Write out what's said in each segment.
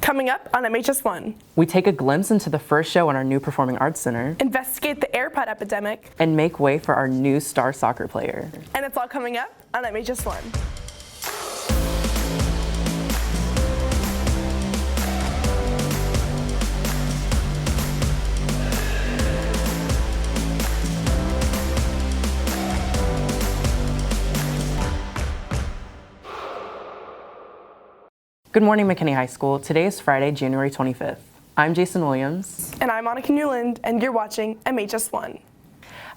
Coming up on MHS1. We take a glimpse into the first show in our new Performing Arts Center. Investigate the AirPod epidemic. And make way for our new star soccer player. And it's all coming up on MHS1. Good morning, McKinney High School. Today is Friday, January 25th. I'm Jason Williams. And I'm Monica Newland, and you're watching MHS1.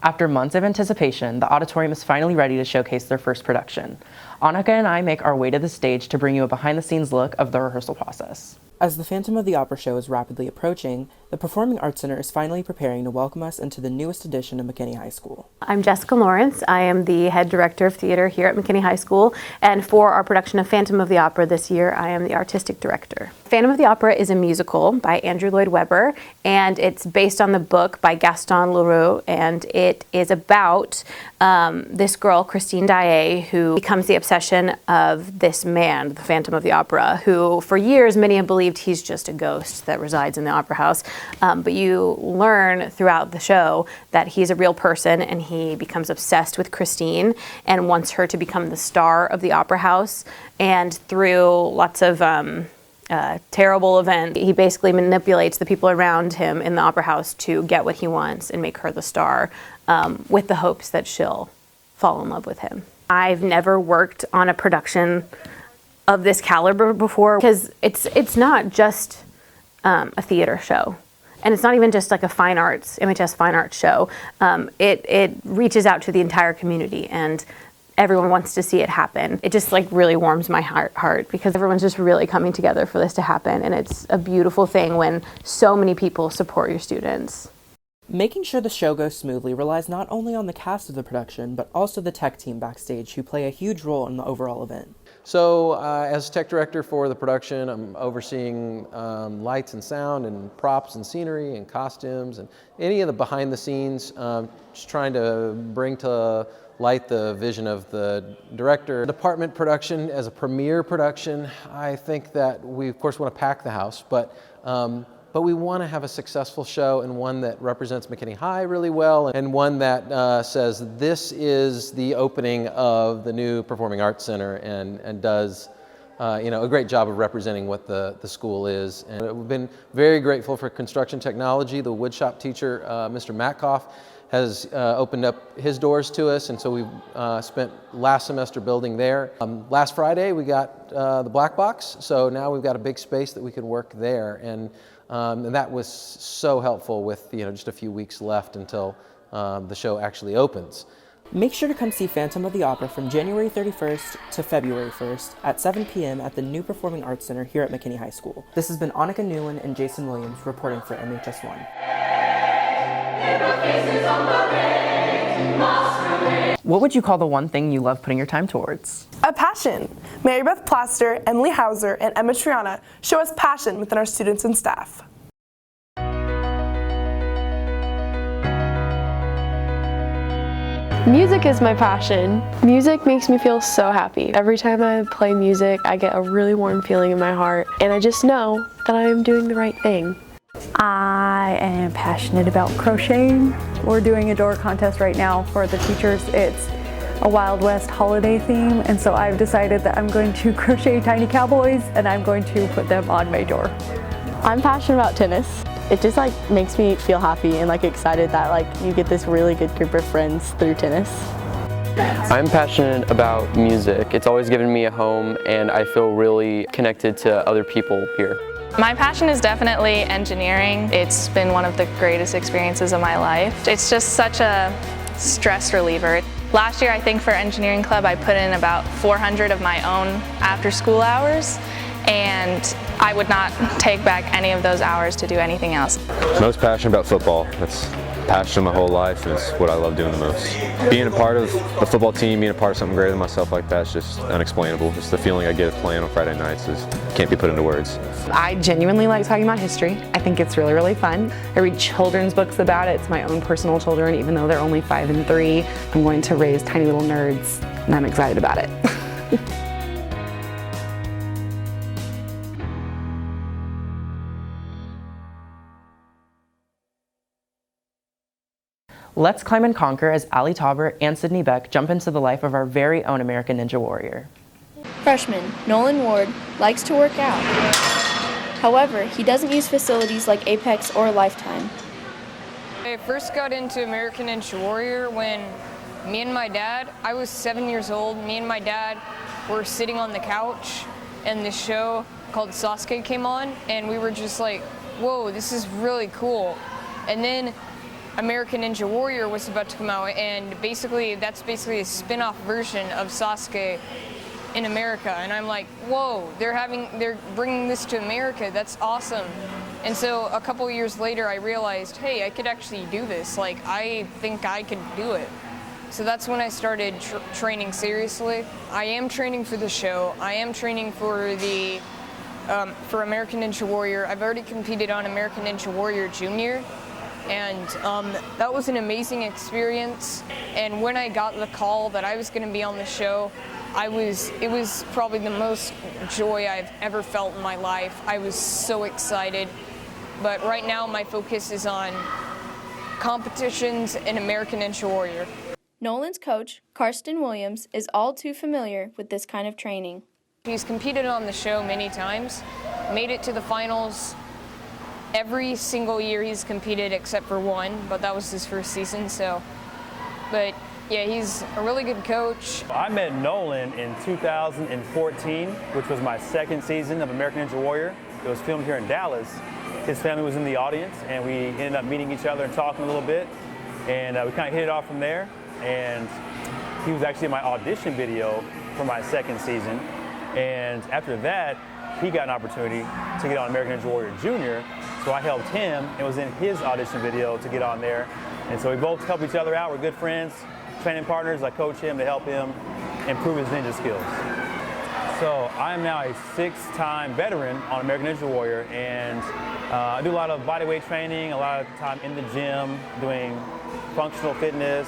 After months of anticipation, the auditorium is finally ready to showcase their first production. Annika and I make our way to the stage to bring you a behind-the-scenes look of the rehearsal process. As the Phantom of the Opera show is rapidly approaching, the Performing Arts Center is finally preparing to welcome us into the newest edition of McKinney High School. I'm Jessica Lawrence. I am the head director of theater here at McKinney High School, and for our production of Phantom of the Opera this year, I am the artistic director. Phantom of the Opera is a musical by Andrew Lloyd Webber, and it's based on the book by Gaston Leroux, and it is about this girl, Christine Daae, who becomes the obsession of this man, the Phantom of the Opera, who for years many have believed he's just a ghost that resides in the opera house. But you learn throughout the show that he's a real person, and he becomes obsessed with Christine and wants her to become the star of the opera house. And through lots of terrible events, he basically manipulates the people around him in the opera house to get what he wants and make her the star, with the hopes that she'll fall in love with him. I've never worked on a production of this caliber before, because it's not just a theater show. And it's not even just like a fine arts, MHS fine arts show. It reaches out to the entire community, and everyone wants to see it happen. It just like really warms my heart because everyone's just really coming together for this to happen. And it's a beautiful thing when so many people support your students. Making sure the show goes smoothly relies not only on the cast of the production, but also the tech team backstage, who play a huge role in the overall event. So as tech director for the production, I'm overseeing lights and sound and props and scenery and costumes and any of the behind the scenes, just trying to bring to light the vision of the director. Department production as a premiere production, I think that we of course want to pack the house, but we want to have a successful show, and one that represents McKinney High really well, and one that says this is the opening of the new Performing Arts Center, and does a great job of representing what the school is. And we've been very grateful for construction technology. The woodshop teacher, Mr. Matkoff, has opened up his doors to us, and so we've spent last semester building there. Last Friday we got the black box, so now we've got a big space that we can work there, and that was so helpful with just a few weeks left until the show actually opens. Make sure to come see Phantom of the Opera from January 31st to February 1st at 7 p.m. at the new Performing Arts Center here at McKinney High School. This has been Annika Newland and Jason Williams reporting for MHS1. What would you call the one thing you love putting your time towards? A passion. Mary Beth Plaster, Emily Hauser, and Emma Triana show us passion within our students and staff. Music is my passion. Music makes me feel so happy. Every time I play music, I get a really warm feeling in my heart, and I just know that I am doing the right thing. I am passionate about crocheting. We're doing a door contest right now for the teachers. It's a Wild West holiday theme, and so I've decided that I'm going to crochet tiny cowboys and I'm going to put them on my door. I'm passionate about tennis. It just makes me feel happy and excited that you get this really good group of friends through tennis. I'm passionate about music. It's always given me a home, and I feel really connected to other people here. My passion is definitely engineering. It's been one of the greatest experiences of my life. It's just such a stress reliever. Last year, I think for engineering club, I put in about 400 of my own after-school hours, and I would not take back any of those hours to do anything else. Most passionate about football. That's passion my whole life, and it's what I love doing the most. Being a part of a football team, being a part of something greater than myself like that is just unexplainable. Just the feeling I get of playing on Friday nights can't be put into words. I genuinely like talking about history. I think it's really, really fun. I read children's books about it. It's my own personal children, even though they're only 5 and 3. I'm going to raise tiny little nerds, and I'm excited about it. Let's climb and conquer as Allie Tauber and Sydney Beck jump into the life of our very own American Ninja Warrior. Freshman Nolan Ward likes to work out. However, he doesn't use facilities like Apex or Lifetime. I first got into American Ninja Warrior when me and my dad, I was 7 years old, me and my dad were sitting on the couch and this show called Sasuke came on and we were just like, whoa, this is really cool. And then American Ninja Warrior was about to come out, and that's basically a spin-off version of Sasuke in America. And I'm like, whoa, they're bringing this to America. That's awesome. And so a couple years later, I realized, hey, I could actually do this. Like, I think I could do it. So that's when I started training seriously. I am training for the show. I am training for American Ninja Warrior. I've already competed on American Ninja Warrior Junior. And that was an amazing experience. And when I got the call that I was going to be on the show, it was probably the most joy I've ever felt in my life. I was so excited. But right now my focus is on competitions in American Ninja Warrior. Nolan's coach, Karsten Williams, is all too familiar with this kind of training. He's competed on the show many times, made it to the finals. Every single year he's competed except for one, but that was his first season, but yeah, he's a really good coach. I met Nolan in 2014, which was my second season of American Ninja Warrior. It was filmed here in Dallas. His family was in the audience, and we ended up meeting each other and talking a little bit, and we kind of hit it off from there, and he was actually in my audition video for my second season, and after that, he got an opportunity to get on American Ninja Warrior Junior, so I helped him and was in his audition video to get on there. And so we both help each other out. We're good friends, training partners. I coach him to help him improve his ninja skills. So I am now a 6-time veteran on American Ninja Warrior, and I do a lot of bodyweight training, a lot of time in the gym, doing functional fitness,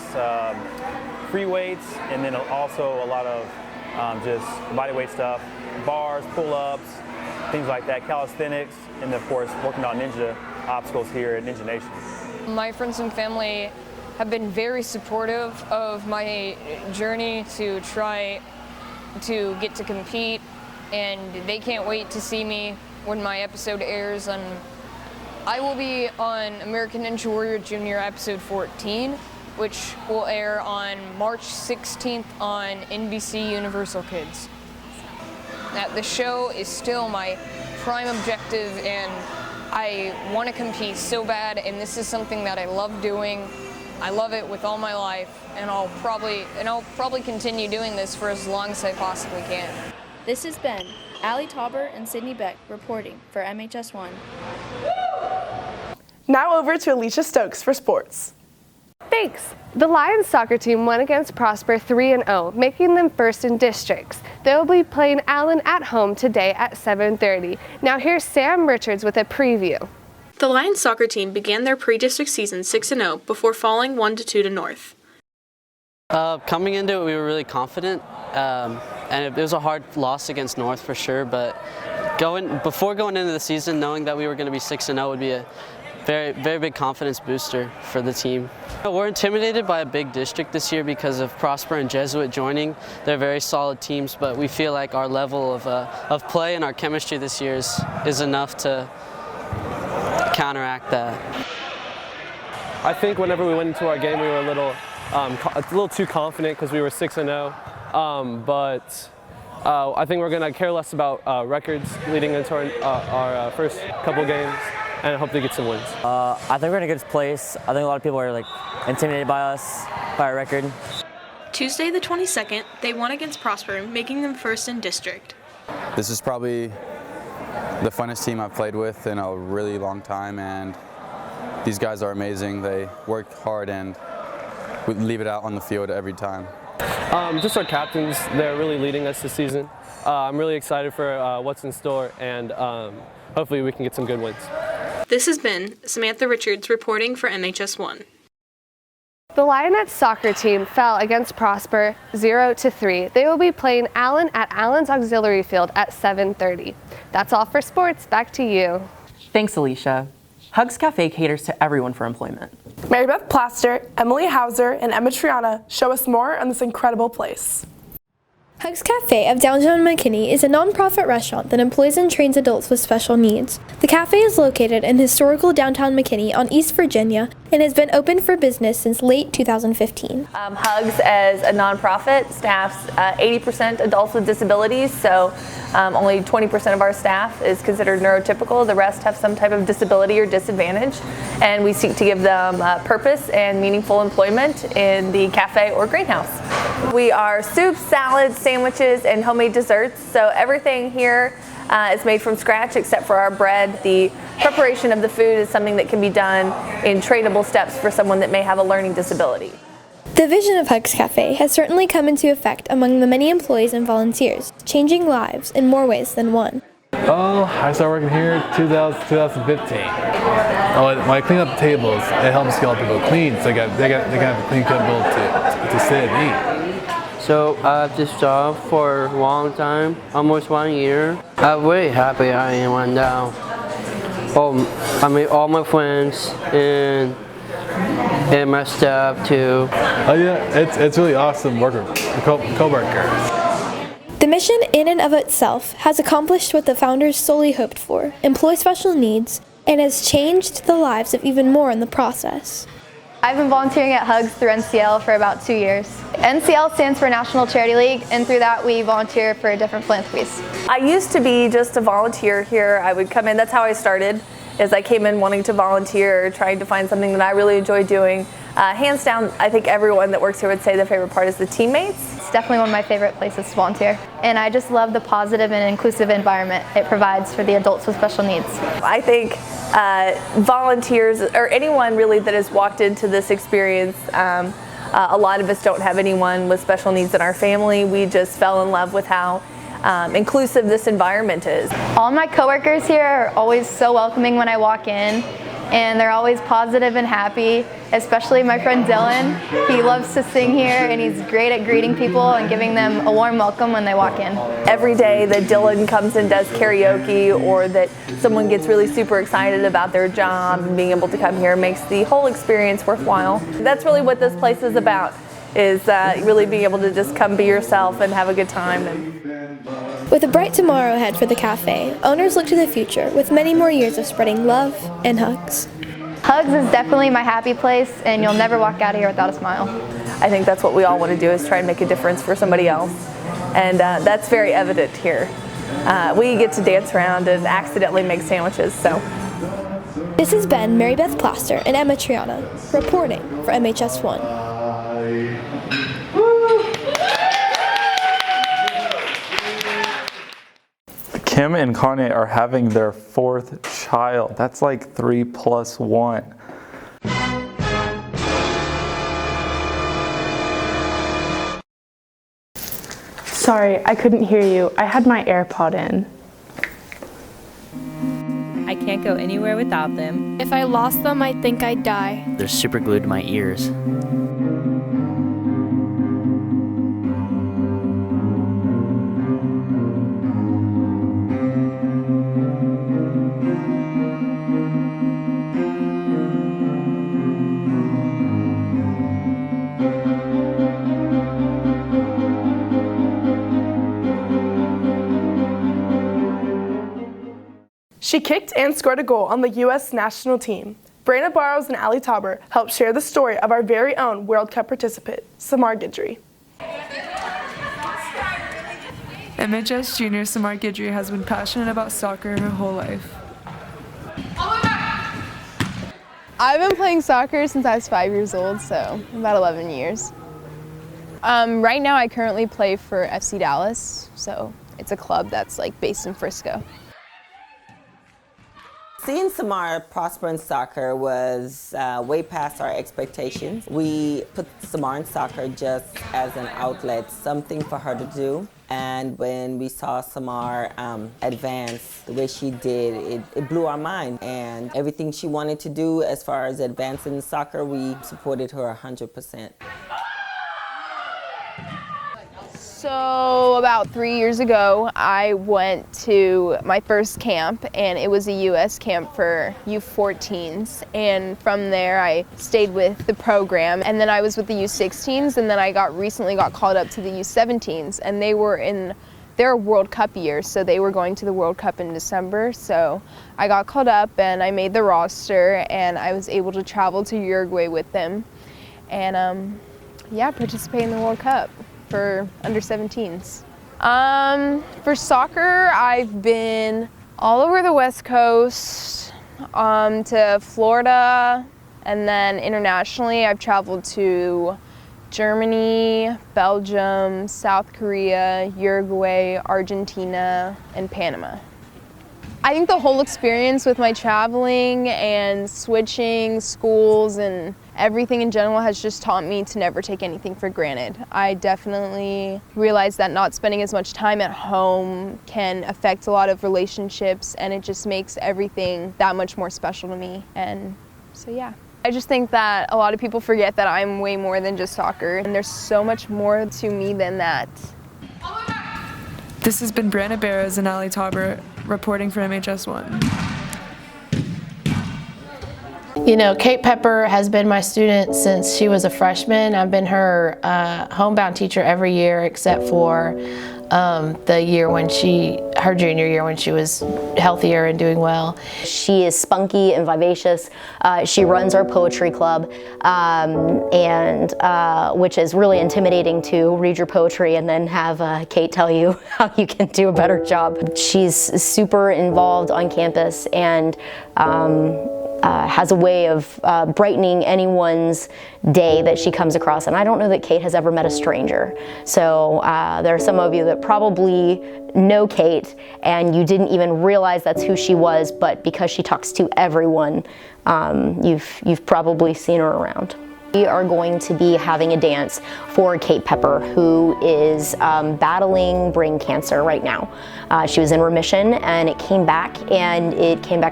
free weights, and then also a lot of just bodyweight stuff, bars, pull-ups, things like that, calisthenics, and of course working on ninja obstacles here at Ninja Nation. My friends and family have been very supportive of my journey to try to get to compete, and they can't wait to see me when my episode airs. And I will be on American Ninja Warrior Junior episode 14, which will air on March 16th on NBC Universal Kids. Now, the show is still my prime objective, and I want to compete so bad, and this is something that I love doing. I love it with all my life, and I'll probably continue doing this for as long as I possibly can. This has been Allie Tauber and Sydney Beck reporting for MHS1. Now over to Alicia Stokes for sports. Thanks. The Lions soccer team won against Prosper 3-0, making them first in districts. They'll be playing Allen at home today at 7:30. Now here's Sam Richards with a preview. The Lions soccer team began their pre-district season 6-0 before falling 1-2 to North. Coming into it, we were really confident, and it was a hard loss against North for sure, but before going into the season, knowing that we were going to be 6-0 would be a very, very big confidence booster for the team. We're intimidated by a big district this year because of Prosper and Jesuit joining. They're very solid teams, but we feel like our level of play and our chemistry this year is enough to counteract that. I think whenever we went into our game, we were a little too confident because we were 6-0, but I think we're going to care less about records leading into our first couple games, and hope to get some wins. I think we're in a good place. I think a lot of people are intimidated by us, by our record. Tuesday the 22nd, they won against Prosper, making them first in district. This is probably the funnest team I've played with in a really long time, and these guys are amazing. They work hard and we leave it out on the field every time. Just our captains, they're really leading us this season. I'm really excited for what's in store, and hopefully we can get some good wins. This has been Samantha Richards reporting for MHS1. The Lionettes soccer team fell against Prosper 0-3. They will be playing Allen at Allen's Auxiliary Field at 7:30. That's all for sports. Back to you. Thanks, Alicia. Hugs Cafe caters to everyone for employment. Mary Beth Plaster, Emily Hauser, and Emma Triana show us more on this incredible place. Hugs Cafe of downtown McKinney is a non-profit restaurant that employs and trains adults with special needs. The cafe is located in historical downtown McKinney on East Virginia and has been open for business since late 2015. Hugs, as a nonprofit, staffs 80% adults with disabilities, so only 20% of our staff is considered neurotypical. The rest have some type of disability or disadvantage, and we seek to give them purpose and meaningful employment in the cafe or greenhouse. We are soups, salads, sandwiches, and homemade desserts, so everything here is made from scratch except for our bread. The preparation of the food is something that can be done in trainable steps for someone that may have a learning disability. The vision of Hugs Cafe has certainly come into effect among the many employees and volunteers, changing lives in more ways than one. Oh, I started working here in 2015. When I clean up the tables, it helps get all people clean, so they can have a clean table to sit and eat. So I have this job for a long time, almost 1 year. I'm very happy I am right now. I made all my friends and my staff too. Oh yeah, it's really awesome working with co-workers. The mission in and of itself has accomplished what the founders solely hoped for, employ special needs, and has changed the lives of even more in the process. I've been volunteering at Hugs through NCL for about 2 years. NCL stands for National Charity League, and through that we volunteer for different philanthropies. I used to be just a volunteer here. I would come in, that's how I started, is I came in wanting to volunteer, trying to find something that I really enjoy doing. Hands down, I think everyone that works here would say their favorite part is the teammates. It's definitely one of my favorite places to volunteer. And I just love the positive and inclusive environment it provides for the adults with special needs. I think volunteers, or anyone really that has walked into this experience, a lot of us don't have anyone with special needs in our family. We just fell in love with how inclusive this environment is. All my coworkers here are always so welcoming when I walk in, and they're always positive and happy, especially my friend Dylan. He loves to sing here, and he's great at greeting people and giving them a warm welcome when they walk in. Every day that Dylan comes and does karaoke, or that someone gets really super excited about their job and being able to come here makes the whole experience worthwhile. That's really what this place is about, is really being able to just come be yourself and have a good time. With a bright tomorrow ahead for the cafe, owners look to the future with many more years of spreading love and hugs. Hugs is definitely my happy place, and you'll never walk out of here without a smile. I think that's what we all want to do, is try and make a difference for somebody else. And that's very evident here. We get to dance around and accidentally make sandwiches, so. This has been Mary Beth Plaster and Emma Triana, reporting for MHS1. Kim and Kanye are having their 4th child. That's like 3 + 1. Sorry, I couldn't hear you. I had my AirPod in. I can't go anywhere without them. If I lost them, I'd think I'd die. They're super glued to my ears. She kicked and scored a goal on the U.S. national team. Brandon Barrows and Ali Tauber helped share the story of our very own World Cup participant, Samar Guidry. MHS Junior Samar Guidry has been passionate about soccer her whole life. I've been playing soccer since I was 5 years old, so about 11 years. Right now I currently play for FC Dallas, so it's a club that's like based in Frisco. Seeing Samar prosper in soccer was way past our expectations. We put Samar in soccer just as an outlet, something for her to do. And when we saw Samar advance the way she did, it blew our mind. And everything she wanted to do as far as advancing in soccer, we supported her 100%. So about 3 years ago, I went to my first camp, and it was a U.S. camp for U14s. And from there, I stayed with the program, and then I was with the U16s, and then I recently got called up to the U17s, and they were in their World Cup year, so they were going to the World Cup in December. So I got called up, and I made the roster, and I was able to travel to Uruguay with them, and participate in the World Cup for under 17s. For soccer, I've been all over the West Coast, to Florida, and then internationally I've traveled to Germany, Belgium, South Korea, Uruguay, Argentina, and Panama. I think the whole experience with my traveling and switching schools and everything in general has just taught me to never take anything for granted. I definitely realized that not spending as much time at home can affect a lot of relationships, and it just makes everything that much more special to me. And so yeah. I just think that a lot of people forget that I'm way more than just soccer, and there's so much more to me than that. This has been Brianna Barrows and Ali Tauber reporting for MHS1. You know, Kate Pepper has been my student since she was a freshman. I've been her homebound teacher every year except for the year when her junior year when she was healthier and doing well. She is spunky and vivacious. She runs our poetry club, which is really intimidating to read your poetry and then have Kate tell you how you can do a better job. She's super involved on campus and has a way of brightening anyone's day that she comes across. And I don't know that Kate has ever met a stranger. So there are some of you that probably know Kate and you didn't even realize that's who she was, but because she talks to everyone, you've probably seen her around. We are going to be having a dance for Kate Pepper, who is battling brain cancer right now. She was in remission and it came back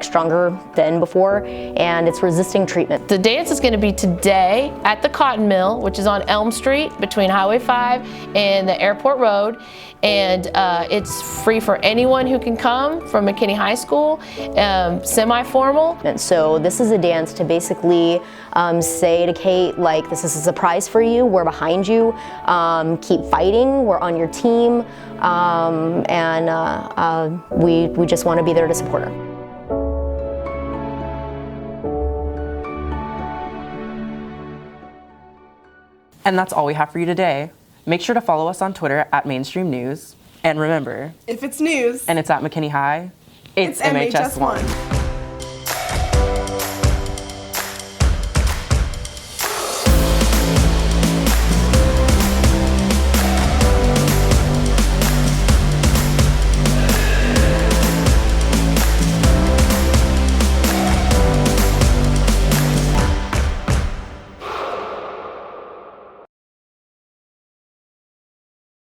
stronger than before, and it's resisting treatment. The dance is going to be today at the Cotton Mill, which is on Elm Street between Highway 5 and the Airport Road. And it's free for anyone who can come from McKinney High School, semi-formal. And so this is a dance to basically say to Kate, like, this is a surprise for you, we're behind you, keep fighting, we're on your team, we just want to be there to support her. And that's all we have for you today. Make sure to follow us on Twitter at Mainstream News. And remember, if it's news and it's at McKinney High, it's MHS1.